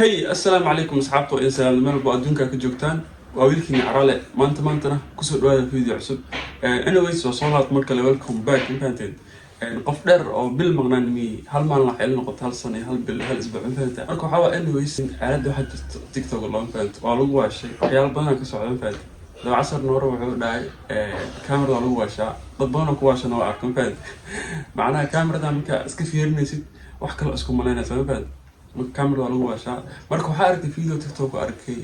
هي السلام عليكم أصحابتو إنسان من البعضين كجوكتان وأقولكني عرالة ما أنت كسر هذا فيديو عصب. anyways وصلت مركز welcome back إمكانتين قف دير أو بالمغنى هل ما راح إلنا قط هالسنة هالأسبوع إمكانتين أركو حوا anyways على واحد تيك توك الله إمكانت والله واشي حيال بنا كسر إمكانت لو عصر نور وعوداي كاميرا والله واشا ضبنا كواشا نوع أركو إمكانت معناها كاميرا ده منك أسكفير نسيت وحكي له أسكو ملانا سبب الكاميرا lagu waashaa marka waxa arkay video TikTok arkay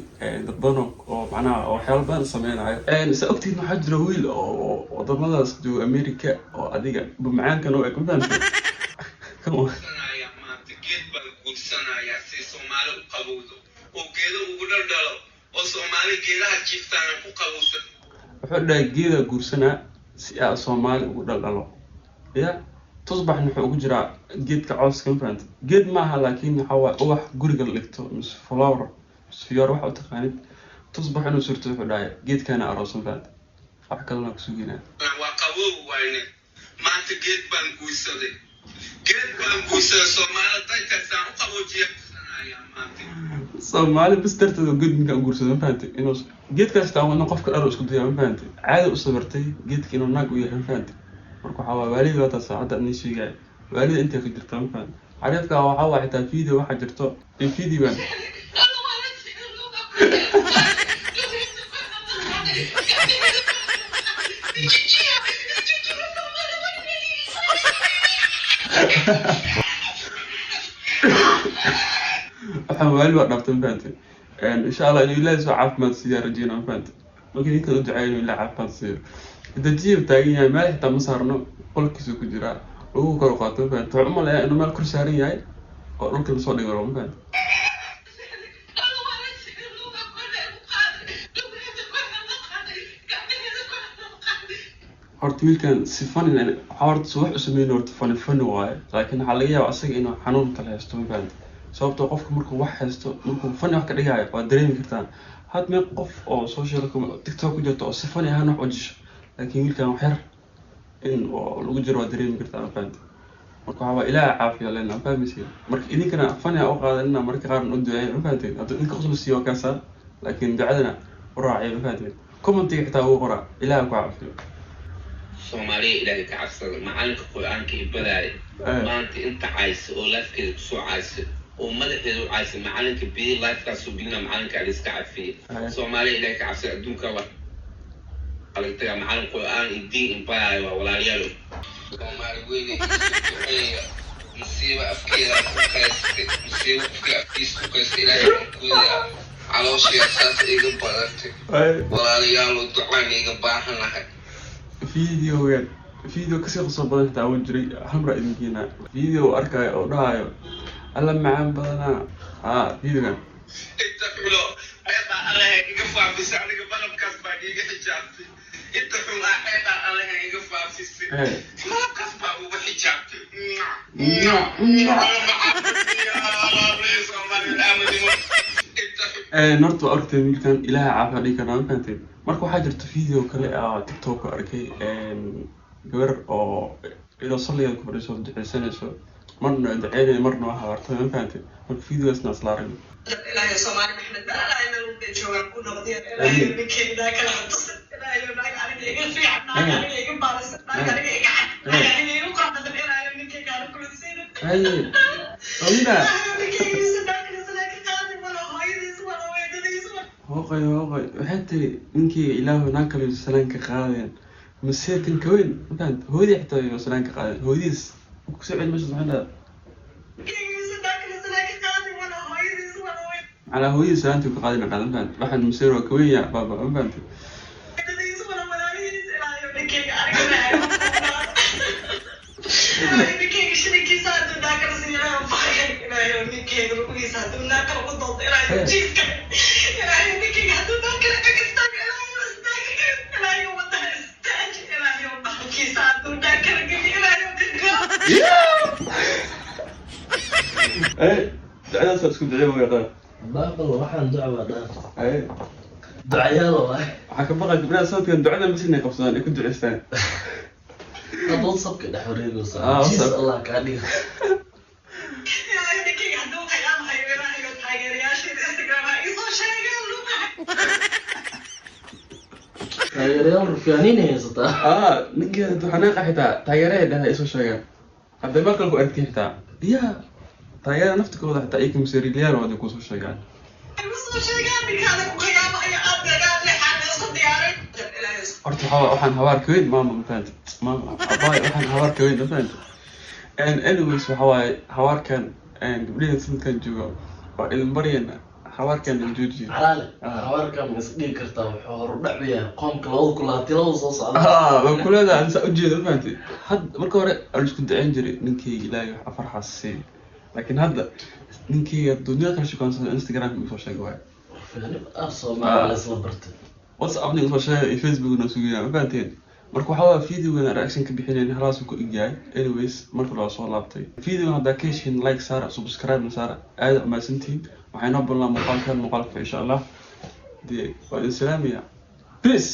dad badan oo macnaha waxyaalo badan sameeyay sa ogtiin waxa jira wiil oo wadamadaas jooga America oo adiga bumcaankan oo ay ku danto kamo sanaya maanta geed baan guursanaya si Soomaali u qabowdo oo geedo ugu dhaldhalo oo Soomaali geedaha jiftaan ku qabowdo wuxuu dhahay geeda guursanaa si ay Soomaali ugu dhaldhalo ya تصبح نحو جرا جيت كعوس كنفرنت جيت معها لكن حوا أوح جورج الليكتو مش فلاور مش فيار واحد تقانيد تصبح إنه صرت في الداية جيت كان أراس كنفرنت أحكي لنا كسوجينا وقوو وين ما أنت جيت بانجوسة جيت بانجوسة سومالي تايك سام قوجي سومالي بس ترتدو جيت من كانجوسة كنفرنت إنه جيت كاستعمل إنه قف كأروس كنت يا كنفرنت عادي أصبرتي جيت كأنه ناقوي كنفرنت marka waxa waalid wata saacada ni sheegay waalid inta ku jirto markaan arifka waxa waxa xitaa video waxa jirto in video ban waxaan waalid waa dhabtan baantay insha Allah inuu ilaahay soo caafimaad siiyo rajayna baantay markii inta u duceeyo ilaahay caafimaad siiyo الدجيب تاعي ما يحتاج مسارنا كل كيسو كجرا وهو كانوا قاتل فان تعمل لا إنه مال كرساري هاي أو ممكن صار يقولون فان هارتويل كان سفن يعني هارت سوح اسمه هارت فن واي لكن حاليا وأصلا إنه حنون طلع يستوي فان سبب توقف مركو واحد يستوي مركو فن واحد كده هاي قادرين كرتان هات من قف أو سوشيال كوم تيك توك جت أو سفن هانو وجش لكن يمكن وحر إن الوجر ودرين كرتان فانت مركو هوا إلى عافية لنا فاهم يصير مرك إذا كنا فني أو قادرنا مرك غير ندعي فانتين أنت إنك خصوص السيوا كاسة لكن دعنا وراعي فانتين كم تيجي حتى هو قرا إلى عافية Soomaali ilaahay ka cabsada macalinka quraanka ibadaay maanta inta cays oo lafkeeda soo cays oo madaxeedu cays macalinka bi life ka soo gina macalinka iska cafiye Soomaali ilaahay ka cabsada adduunka waa alagta macalin quraan idin ibadaay waa walaaliyaal Soomaali weyn musiiba afkeeda ku qaystay musiiba afkiisa ku qaystay ilaahay ku yaa calooshii asaas iga badatay walaaliyaal ducaan iga baahan lahay فيديو كسي قصة بدن تعاون جري حمرا إنجينا فيديو أركاي أو رايو ألم معان بدنا فيديو كان أنت حلو أيضا الله يقفع في سعرك بلم كسبا يجحجابتي أنت حلو أيضا الله يقفع في السعر ما كسبا وبحجابتي نرتو أركتي ميلكان إلهي عافا لي كان عمكانتين marka waxa jirta video kale TikTok arkay gabar oo ila saliya ku bariso duceysanayso marna duceynay marna waxa hartay ma fahanteen marka videosna aslaarin ilaahay Soomaali maxmed baa ayna u joogan ku noqday ilaahay ninkeeda kala xusay ilaahay naag aniga iga fiican naag aniga iga baaris naag aniga iga aniga iga qaadan ilaahay ninkeeda kala kulsiin ay oida هوقي وحتى إنكي إله ناكل يسلان كقاعدين مسيركن كوين فهمت هو دي حتى يسلان كقاعدين هو ديس وكسب عند مش هذا على هو يسلان كقاعدين قاعدين فهمت واحد مسيره كوين يا بابا فهمت ايه دعنا ساسكو دعيو يا قال بابا waxaan ducaa dhaan ايه ducayada waa waxa ka baqay gabdhaha sababta ducada ma sinay qabsadaan ay ku duceystaan adoon sabka dhaxwareego Allah ka dhigo taageerayaal rufyaaniin haysataa ninkeeda duxanaaqa xitaa taageerada dhaha isoo sheegaan hadday markale ku arkin xitaa yaa taageerada naftikooda xitaa ay kamsariiliyaan oo hadday kusoo sheegaan horta waxaan habaarka weyn maama mafahanta waxaan habaarka weyn mafahanta anyways waxa waaye habaarkan gabdhaha sanadkan jooga waa ilmaryana habaarkan joojiya calaale habaarkan is dhigi kartaa wuxuu horudhac yahay qoomka 2022 soo socda waa kuleeda aan saa ujeedo mafahantay hadda marka hore aan isku daceyn jiray ninkeyga ilaahay wax afarxaas siiyo laakiin hadda ninkeyga dunyada kala shukaansan instagramka usoo sheegay waay rufyaani Soomaaliya isla bartay whatsapp ni usoo sheegay iyo facebook na sugayaan mafahanteen marka waxa waa videogan reaction ka bixinayna halaas ku igyahay anyways marka loo soo laabtay videogan hadda ka heshin like saara subscribe saara aad ma santiin waxayna ballan muuqaalka insha Allah waa islaamiya peace